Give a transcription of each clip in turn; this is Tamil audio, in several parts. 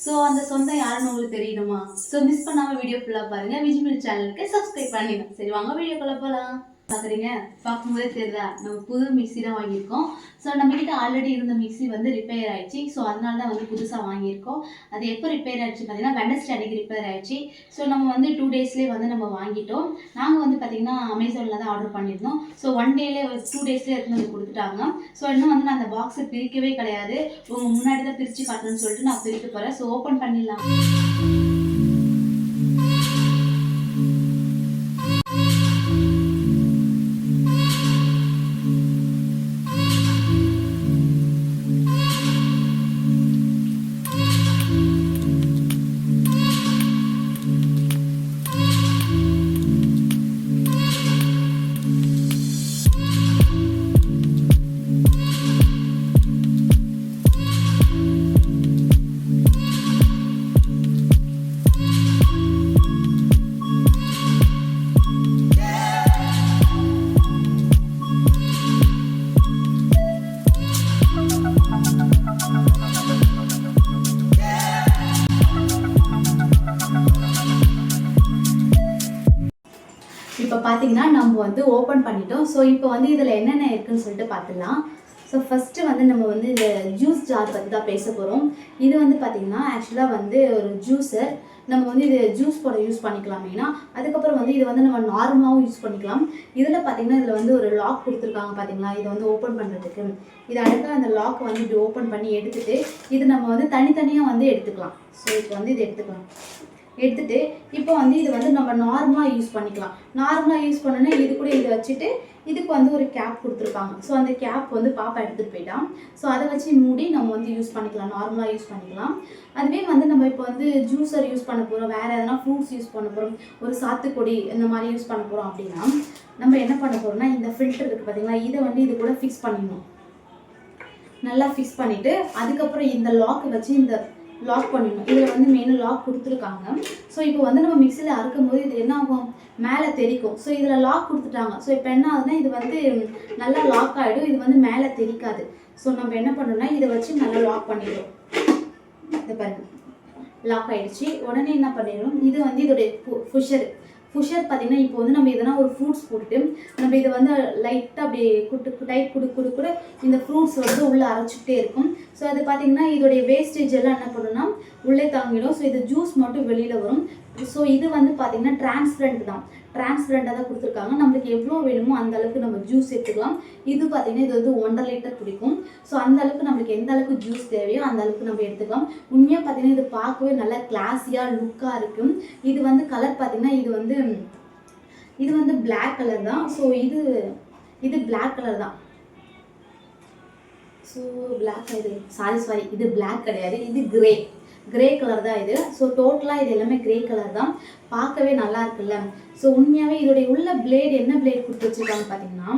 ஸோ அந்த சொந்தம் யாருன்னு உங்களுக்கு தெரியணுமா? ஸோ மிஸ் பண்ணாமல் வீடியோ ஃபுல்லாக பாருங்கள். விஜிமில் சேனலுக்கு சப்ஸ்கிரைப் பண்ணிடுங்க. சரி வாங்க வீடியோக்குள்ளே போகலாம். பார்க்குறீங்க, பார்க்கும்போதே தெரியுதா நம்ம புது மிக்சி தான் வாங்கியிருக்கோம். ஸோ நம்மக்கிட்ட ஆல்ரெடி இருந்த மிக்சி வந்து ரிப்பேர் ஆகிடுச்சு. ஸோ அதனால தான் வந்து புதுசாக வாங்கியிருக்கோம். அது எப்போ ரிப்பேர் ஆகிடுச்சு பார்த்தீங்கன்னா வெட்னஸ்டே அன்னைக்கு ரிப்பேர் ஆகிடுச்சு. ஸோ நம்ம வந்து 2 டேஸ்லேயே வந்து நம்ம வாங்கிட்டோம். நாங்கள் வந்து பார்த்திங்கன்னா அமேசானில் தான் ஆர்டர் பண்ணியிருந்தோம். ஸோ 1 டேலே 2 டேஸ்லேயே எடுத்து வந்து கொடுத்துட்டாங்க. ஸோ இன்னும் வந்து நான் அந்த பாக்ஸை பிரிக்கவே கிடையாது. உங்கள் முன்னாடி தான் பிரித்து காட்டணும்னு சொல்லிட்டு நான் பிரிக்க போகிறேன். ஸோ ஓப்பன் பண்ணிடலாம். இப்போ பார்த்தீங்கன்னா நம்ம வந்து ஓப்பன் பண்ணிட்டோம். ஸோ இப்போ வந்து இதில் என்னென்ன இருக்குன்னு சொல்லிட்டு பார்த்துடலாம். ஸோ ஃபஸ்ட்டு வந்து நம்ம வந்து இந்த ஜூஸ் ஜார் பற்றி தான் பேச போகிறோம். இது வந்து பார்த்திங்கன்னா ஆக்சுவலாக வந்து ஒரு ஜூஸர். நம்ம வந்து இது ஜூஸ் போட யூஸ் பண்ணிக்கலாம் மெயினாக. அதுக்கப்புறம் வந்து இது வந்து நம்ம நார்மலாகவும் யூஸ் பண்ணிக்கலாம். இதில் பார்த்திங்கன்னா இதில் வந்து ஒரு லாக் கொடுத்துருக்காங்க பார்த்தீங்களா, இதை வந்து ஓப்பன் பண்ணுறதுக்கு. இது அடுத்த அந்த லாக் வந்து இப்படி ஓப்பன் பண்ணி எடுத்துகிட்டு இது நம்ம வந்து தனித்தனியாக வந்து எடுத்துக்கலாம். ஸோ இப்போ வந்து இது எடுத்துட்டு இப்போ வந்து இது வந்து நம்ம நார்மலாக யூஸ் பண்ணிக்கலாம். நார்மலாக யூஸ் பண்ணோன்னா இது கூட இதை வச்சுட்டு இதுக்கு வந்து ஒரு கேப் கொடுத்துருப்பாங்க. ஸோ அந்த கேப் வந்து பாப்பா எடுத்துகிட்டு போயிட்டான். ஸோ அதை வச்சு மூடி நம்ம வந்து யூஸ் பண்ணிக்கலாம், நார்மலாக யூஸ் பண்ணிக்கலாம். அதுவே வந்து நம்ம இப்போ வந்து ஜூஸர் யூஸ் பண்ண போகிறோம், வேறு எதனா ஃப்ரூட்ஸ் யூஸ் பண்ண போகிறோம், ஒரு சாத்துக்குடி இந்த மாதிரி யூஸ் பண்ண போகிறோம் அப்படின்னா நம்ம என்ன பண்ண போகிறோம்னா இந்த ஃபில்டர் இருக்குது பார்த்தீங்களா, இதை வந்து இது கூட ஃபிக்ஸ் பண்ணிடணும். நல்லா ஃபிக்ஸ் பண்ணிவிட்டு அதுக்கப்புறம் இந்த லாக் வச்சு இந்த லாக் பண்ணிடணும். இதில் வந்து மெயினாக லாக் கொடுத்துருக்காங்க. ஸோ இப்போ வந்து நம்ம மிக்சியில் அறுக்கும் போது இது என்ன ஆகும், மேலே தெரிக்கும். ஸோ இதில் லாக் கொடுத்துட்டாங்க. ஸோ இப்போ என்ன ஆகுதுன்னா இது வந்து நல்லா லாக் ஆகிடும், இது வந்து மேலே தெரிக்காது. ஸோ நம்ம என்ன பண்ணோம்னா இதை வச்சு நல்லா லாக் பண்ணிடுறோம். இதை பாருங்க, லாக் ஆகிடுச்சு. உடனே என்ன பண்ணிடுறோம், இது வந்து இதோடைய புஷர் பார்த்திங்கன்னா இப்போ வந்து நம்ம எதனா ஒரு ஃப்ரூட்ஸ் போட்டுட்டு நம்ம இதை வந்து லைட்டாக அப்படி டைட் கூட இந்த ஃப்ரூட்ஸ் வந்து உள்ளே அரைச்சிக்கிட்டே இருக்கும். ஸோ அது பார்த்திங்கன்னா இதோடைய வேஸ்டேஜ் எல்லாம் என்ன பண்ணுன்னா உள்ளே தாங்கிடும். ஸோ இது ஜூஸ் மட்டும் வெளியில் வரும். ஸோ இது வந்து பார்த்திங்கன்னா டிரான்ஸ்பரண்ட்டாக தான் கொடுத்துருக்காங்க. நம்மளுக்கு எவ்வளோ வேணுமோ அந்த அளவுக்கு நம்ம ஜூஸ் எடுத்துக்கலாம். இது பார்த்திங்கன்னா இது வந்து 1.5 லிட்டர் பிடிக்கும். ஸோ அந்த அளவுக்கு நம்மளுக்கு எந்த அளவுக்கு ஜூஸ் தேவையோ அந்த அளவுக்கு நம்ம எடுத்துக்கலாம். உண்மையாக பார்த்திங்கன்னா இது பார்க்கவே நல்லா கிளாஸியாக லுக்காக இருக்கும். இது வந்து கலர் பார்த்திங்கன்னா இது வந்து பிளாக் கலர் தான். ஸோ இது பிளாக் கலர் தான். ஸோ பிளாக் இது சாரி இது பிளாக் கிடையாது, இது கிரே கலர் தான் இது. ஸோ டோட்டலாக இது எல்லாமே கிரே கலர் தான். பார்க்கவே நல்லா இருக்குல்ல. ஸோ உண்மையாகவே இதோடைய உள்ள பிளேட் என்ன பிளேட் கொடுத்து வச்சுருக்காங்க பார்த்தீங்கன்னா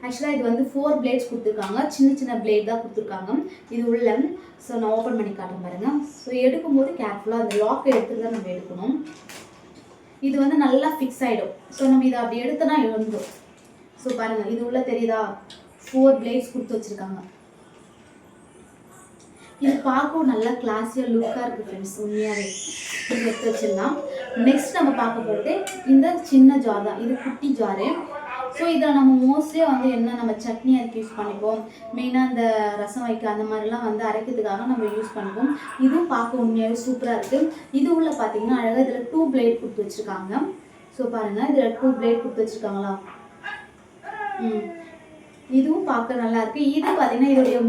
ஆக்சுவலாக இது வந்து 4 பிளேட்ஸ் கொடுத்துருக்காங்க. சின்ன பிளேட் தான் கொடுத்துருக்காங்க இது உள்ள. ஸோ நான் ஓப்பன் பண்ணி காட்டுறேன் பாருங்கள். ஸோ எடுக்கும்போது கேர்ஃபுல்லாக அந்த லாக்கை எடுத்துட்டு தான் நம்ம எடுக்கணும். இது வந்து நல்லா ஃபிக்ஸ் ஆகிடும். ஸோ நம்ம இதை அப்படி எடுத்தோன்னா எழுந்துடும். ஸோ பாருங்கள், இது உள்ள தெரியுதா 4 பிளேட்ஸ் கொடுத்து வச்சுருக்காங்க. இது பார்க்கவும் நல்லா கிளாஸியாக லுக்காக இருக்குது ஃப்ரெண்ட்ஸ். உண்மையாகவே இது எடுத்து வச்சிடலாம். நெக்ஸ்ட் நம்ம பார்க்க போகிறது இந்த சின்ன ஜார் தான். இது குட்டி ஜாரு. ஸோ இதில் நம்ம மோஸ்ட்லியாக வந்து என்ன நம்ம சட்னி அரைக்க யூஸ் பண்ணிப்போம். மெயினாக இந்த ரசம் வைக்க அந்த மாதிரிலாம் வந்து அரைக்கிறதுக்காக நம்ம யூஸ் பண்ணிப்போம். இதுவும் பார்க்க உண்மையாகவே சூப்பராக இருக்குது. இது உள்ள பார்த்தீங்கன்னா அழகாக இதில் 2 பிளேட் கொடுத்து வச்சுருக்காங்க. ஸோ பாருங்கள், இதில் 2 பிளேட் கொடுத்து வச்சுருக்காங்களா. இதுவும் பார்க்க நல்லா இருக்கு. இது பார்த்தீங்கன்னா இதோடைய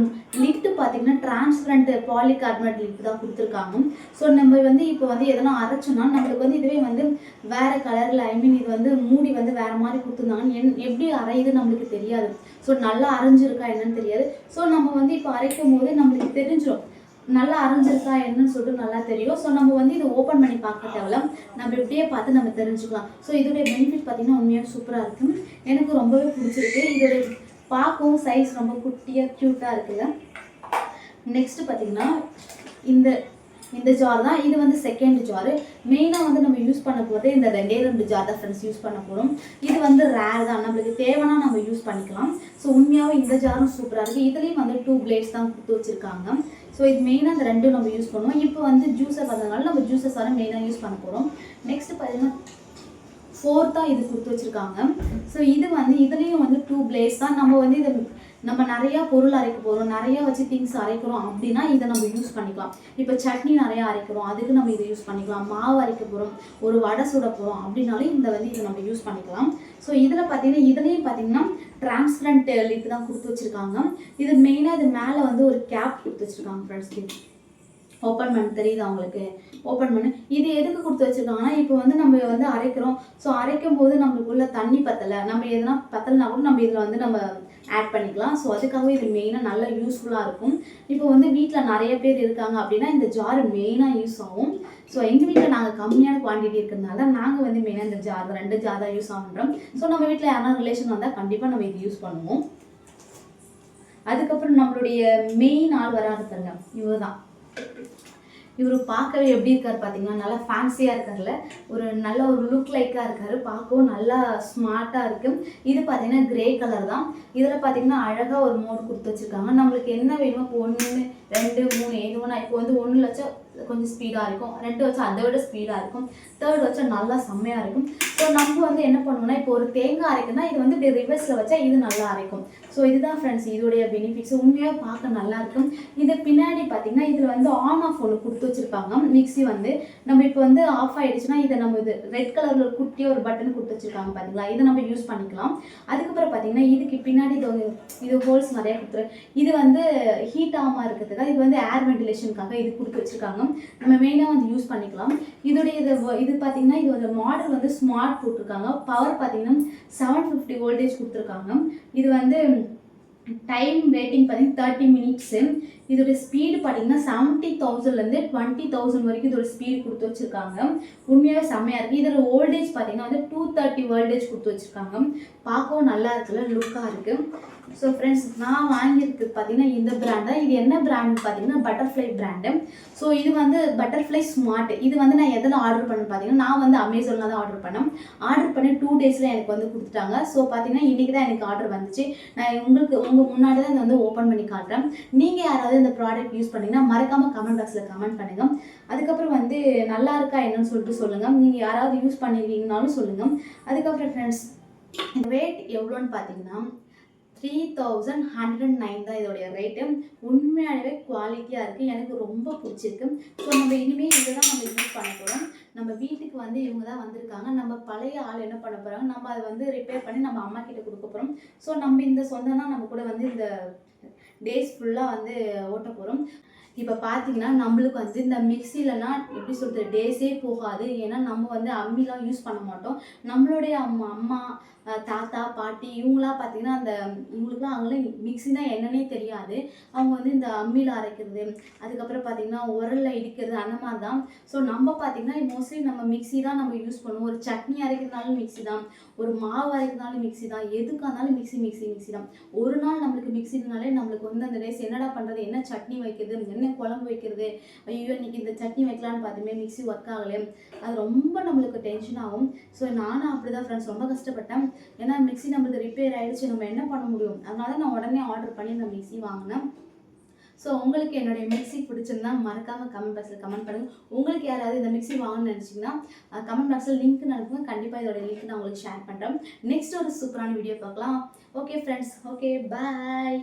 லிட்டு பார்த்தீங்கன்னா டிரான்ஸ்பரண்ட் பாலிகார்பனேட் லிட் தான் கொடுத்துருக்காங்க. ஸோ நம்ம வந்து இப்போ வந்து எதனா அரைச்சோம்னா நம்மளுக்கு வந்து இதுவே வந்து வேறு கலரில் இது வந்து மூடி வந்து வேறு மாதிரி கொடுத்துருந்தாங்கன்னு எப்படி அரையுது நம்மளுக்கு தெரியாது. ஸோ நல்லா அரைஞ்சிருக்கா என்னன்னு தெரியாது. ஸோ நம்ம வந்து இப்போ அரைக்கும் போது நம்மளுக்கு தெரிஞ்சிடும் நல்லா அரைஞ்சிருக்கா என்னன்னு சொல்லிட்டு நல்லா தெரியும். ஸோ நம்ம வந்து இதை ஓப்பன் பண்ணி பார்க்க தேவையில்ல, நம்ம இப்படியே பார்த்து நம்ம தெரிஞ்சுக்கலாம். ஸோ இதோடைய பெனிஃபிட் பார்த்தீங்கன்னா உண்மையாக சூப்பராக இருக்கும். எனக்கு ரொம்பவே பிடிச்சிருக்கு. இதோடைய பார்க்கவும் சைஸ் ரொம்ப குட்டியாக க்யூட்டாக இருக்குல்ல. நெக்ஸ்ட் பார்த்தீங்கன்னா இந்த ஜார் தான். இது வந்து செகண்ட் ஜாரு. மெயினாக வந்து நம்ம யூஸ் பண்ண போகிறது இந்த 2 ஜார் தான் ஃப்ரெண்ட்ஸ் யூஸ் பண்ண போகிறோம். இது வந்து ரேர் தான், நம்மளுக்கு தேவைன்னா நம்ம யூஸ் பண்ணிக்கலாம். ஸோ உண்மையாகவே இந்த ஜாரும் சூப்பராக இருக்குது. இதுலேயும் வந்து 2 பிளேட்ஸ் தான் கொடுத்து வச்சுருக்காங்க. ஸோ இது மெயினாக அந்த ரெண்டும் நம்ம யூஸ் பண்ணுவோம். இப்போ வந்து ஜூஸர் வந்ததுனால நம்ம ஜூஸஸால மெயினாக யூஸ் பண்ண போகிறோம். நெக்ஸ்ட் பார்த்தீங்கன்னா ஃபோர்த்தாக இது கொடுத்து வச்சுருக்காங்க. ஸோ இது வந்து இதுலேயும் வந்து 2 பிளேட்ஸ் தான். நம்ம வந்து இதை நம்ம நிறையா பொருள் அரைக்க போகிறோம், நிறையா வச்சு திங்ஸ் அரைக்கிறோம் அப்படின்னா இதை நம்ம யூஸ் பண்ணிக்கலாம். இப்போ சட்னி நிறையா அரைக்கிறோம், அதுக்கு நம்ம இதை யூஸ் பண்ணிக்கலாம். மாவு அரைக்க போகிறோம், ஒரு வடை சுட போகிறோம் அப்படின்னாலும் இந்த வந்து இதை நம்ம யூஸ் பண்ணிக்கலாம். ஸோ இதில் பார்த்தீங்கன்னா இதுலேயும் பார்த்தீங்கன்னா டிரான்ஸ்பரண்ட் லிட் தான் கொடுத்து வச்சுருக்காங்க. இது மெயினாக இது மேலே வந்து ஒரு கேப் கொடுத்து வச்சுருக்காங்க ஃப்ரெண்ட்ஸ். ஓப்பன் பண்ண தெரியுது அவங்களுக்கு, ஓப்பன் பண்ணு. இது எதுக்கு கொடுத்து வச்சுருக்காங்கன்னா இப்போ வந்து நம்ம வந்து அரைக்கிறோம். ஸோ அரைக்கும் போது நம்மளுக்குள்ள தண்ணி பத்தலை, நம்ம எதுனா பத்தலைனா கூட நம்ம இதில் வந்து நம்ம ஆட் பண்ணிக்கலாம். ஸோ அதுக்காகவே இது மெயினாக நல்லா யூஸ்ஃபுல்லாக இருக்கும். இப்போ வந்து வீட்டில் நிறைய பேர் இருக்காங்க அப்படின்னா இந்த ஜார் மெயினாக யூஸ் ஆகும். ஸோ எங்கள் வீட்டில் நாங்கள் கம்மியான குவான்டிட்டி இருக்கிறதுனால நாங்கள் வந்து மெயினாக இந்த ஜார் 2 ஜார் தான் யூஸ் ஆகுன்றோம். ஸோ நம்ம வீட்டில் யாரா ரிலேஷன் வந்தால் கண்டிப்பாக நம்ம இது யூஸ் பண்ணுவோம். அதுக்கப்புறம் நம்மளுடைய மெயின் ஆள் வராது பாருங்க, இவர் தான். இவர் பார்க்கவே எப்படி இருக்கார் பார்த்தீங்கன்னா நல்லா ஃபேன்சியாக இருக்கார்ல, ஒரு நல்ல ஒரு லுக் லைக்காக இருக்கார், பார்க்கவும் நல்லா ஸ்மார்ட்டாக இருக்குது. இது பார்த்தீங்கன்னா கிரே கலர் தான். இதில் பார்த்தீங்கன்னா அழகாக ஒரு மோடு கொடுத்து வச்சுருக்காங்க. நம்மளுக்கு என்ன வேணுமோ இப்போ 1 2 3 எது வேணா. இப்போ வந்து 1 வச்சா கொஞ்சம் ஸ்பீடாக இருக்கும், 2 வச்சா அதை விட ஸ்பீடாக இருக்கும், 3 வச்சா நல்லா செம்மையாக இருக்கும். ஸோ நம்ம வந்து என்ன பண்ணுவோம்னா இப்போ ஒரு தேங்காய் அரைக்குன்னா இது வந்து இப்படி ரிவர்ஸில் வச்சா இது நல்லா அரைக்கும். ஸோ இதுதான் ஃப்ரெண்ட்ஸ் இதோடைய பெனிஃபிட்ஸ். உண்மையாக பார்க்க நல்லா இருக்கும். இது பின்னாடி பார்த்தீங்கன்னா இதில் வந்து ஆன் ஆஃப் ஒன்று கொடுத்து வச்சுருப்பாங்க. மிக்ஸி வந்து நம்ம இப்போ வந்து ஆஃப் ஆகிடுச்சுன்னா இதை நம்ம இது ரெட் கலரில் ஒரு குட்டியாக ஒரு பட்டன் கொடுத்து வச்சுருக்காங்க பார்த்தீங்களா, இதை நம்ம யூஸ் பண்ணிக்கலாம். அதுக்கப்புறம் பார்த்தீங்கன்னா இதுக்கு பின்னாடி இது ஹோல்ஸ் நிறையா கொடுத்துரு. இது வந்து ஹீட் ஆகாமல் இருக்கிறதுக்காக, இது வந்து ஏர் வென்டிலேஷனுக்காக இது கொடுத்து வச்சுருக்காங்க. நம்ம மெயினாக வந்து யூஸ் பண்ணிக்கலாம். இதோடைய இது பார்த்தீங்கன்னா இதோட மாடல் வந்து ஸ்மார்ட் போட்டிருக்காங்க. பவர் பார்த்தீங்கன்னா 750 வோல்டேஜ் கொடுத்துருக்காங்க. இது வந்து டைம் ரேட்டிங் பார்த்தீங்கன்னா 30 மினிட்ஸு. இதோட ஸ்பீடு பார்த்தீங்கன்னா 70,000லேருந்து 20,000 வரைக்கும் இதோட ஸ்பீடு கொடுத்து வச்சுருக்காங்க. உண்மையாகவே செம்மையாக இருக்குது. இதோட வோல்டேஜ் பார்த்தீங்கன்னா வந்து 230 வோல்டேஜ் கொடுத்து வச்சுருக்காங்க. பார்க்கவும் நல்லா இருக்குல்ல, லுக்காக இருக்குது. ஸோ ஃப்ரெண்ட்ஸ் நான் வாங்கியிருக்கு பார்த்தீங்கன்னா இந்த பிராண்ட் தான். இது என்ன பிராண்ட் பார்த்தீங்கன்னா பட்டர்ஃப்ளை பிராண்டு. ஸோ இது வந்து பட்டர்ஃப்ளை ஸ்மார்ட். இது வந்து நான் எதில் ஆர்டர் பண்ணேன் பார்த்தீங்கன்னா நான் வந்து அமேசானில் தான் ஆர்டர் பண்ணேன். ஆர்டர் பண்ணி 2 டேஸில் எனக்கு வந்து கொடுத்துட்டாங்க. ஸோ பார்த்தீங்கன்னா இன்றைக்கி தான் எனக்கு ஆர்டர் வந்துச்சு. நான் உங்கள் முன்னாடி தான் இதை வந்து ஓப்பன் பண்ணி காட்டுறேன். நீங்கள் யாராவது இந்த ப்ராடக்ட் யூஸ் பண்ணிங்கன்னா மறக்காமல் கமெண்ட் பாக்ஸில் கமெண்ட் பண்ணுங்கள். அதுக்கப்புறம் வந்து நல்லா இருக்கா என்னன்னு சொல்லிட்டு சொல்லுங்கள். நீங்கள் யாராவது யூஸ் பண்ணிருக்கீங்கனாலும் சொல்லுங்கள். அதுக்கப்புறம் ஃப்ரெண்ட்ஸ் ரேட் எவ்வளோன்னு பார்த்தீங்கன்னா 3109 தான் இதோடைய ரேட்டு. உண்மையாகவே குவாலிட்டியாக இருக்குது, எனக்கு ரொம்ப பிடிச்சிருக்கு. ஸோ நம்ம இனிமேல் இதை தான் நம்ம யூஸ் பண்ண போகிறோம். நம்ம வீட்டுக்கு வந்து இவங்க தான் வந்திருக்காங்க. நம்ம பழைய ஆள் என்ன பண்ண போகிறாங்க, நம்ம அதை வந்து ரிப்பேர் பண்ணி நம்ம அம்மா கிட்ட கொடுக்க போகிறோம். ஸோ நம்ம இந்த சொந்தம் தான் நம்ம கூட வந்து இந்த டேஸ் ஃபுல்லாக வந்து ஓட்ட போகிறோம். இப்போ பார்த்தீங்கன்னா நம்மளுக்கு வந்து இந்த மிக்சிலனா எப்படி சொல்கிறது டேஸே போகாது. ஏன்னா நம்ம வந்து அம்மிலாம் யூஸ் பண்ண மாட்டோம். நம்மளுடைய அம்மா தாத்தா பாட்டி இவங்களாம் பார்த்தீங்கன்னா அந்த இவங்களுக்குலாம் அவங்களாம் மிக்சினா என்னன்னே தெரியாது. அவங்க வந்து இந்த அம்மியில் அரைக்கிறது, அதுக்கப்புறம் பார்த்தீங்கன்னா உரலில் இடிக்கிறது அந்த மாதிரி தான். ஸோ நம்ம பார்த்தீங்கன்னா மோஸ்ட்லி நம்ம மிக்சி தான் நம்ம யூஸ் பண்ணுவோம். ஒரு சட்னி அரைக்கிறதுனாலும் மிக்சி தான், ஒரு மாவு அரைக்கிறதுனாலும் மிக்சி தான், எதுக்காக இருந்தாலும் மிக்சி தான். ஒரு நாள் நம்மளுக்கு மிக்சினாலே நம்மளுக்கு வந்து அந்த டேஸ் என்னடா பண்ணுறது, என்ன சட்னி வைக்கிறது, என்ன குழம்பு வைக்கிறது, ஐயோ இன்னைக்கு இந்த சட்னி வைக்கலான்னு பார்த்துமே மிக்சி ஒர்க் ஆகலை, அது ரொம்ப நம்மளுக்கு டென்ஷன் ஆகும். ஸோ நானும் அப்படி தான் ஃப்ரெண்ட்ஸ் ரொம்ப கஷ்டப்பட்டேன். ஏன்னா மிக்சி நம்மளுக்கு ரிப்பேர் ஆகிடுச்சு, நம்ம என்ன பண்ண முடியும். அதனால நான் உடனே ஆர்டர் பண்ணி இந்த மிக்சி வாங்கினேன். ஸோ உங்களுக்கு என்னுடைய மிக்சி பிடிச்சிருந்தா மறக்காமல் கமெண்ட் பாக்ஸில் கமெண்ட் பண்ணுங்கள். உங்களுக்கு யாராவது இந்த மிக்சி வாங்கணும்னு நினச்சிங்கன்னா கமெண்ட் பாக்ஸில் லிங்க் அனுப்புங்க. கண்டிப்பாக இதோட லிங்க் நான் உங்களுக்கு ஷேர் பண்ணுறேன். நெக்ஸ்ட் ஒரு சூப்பரான வீடியோ பார்க்கலாம். Okay friends, okay bye.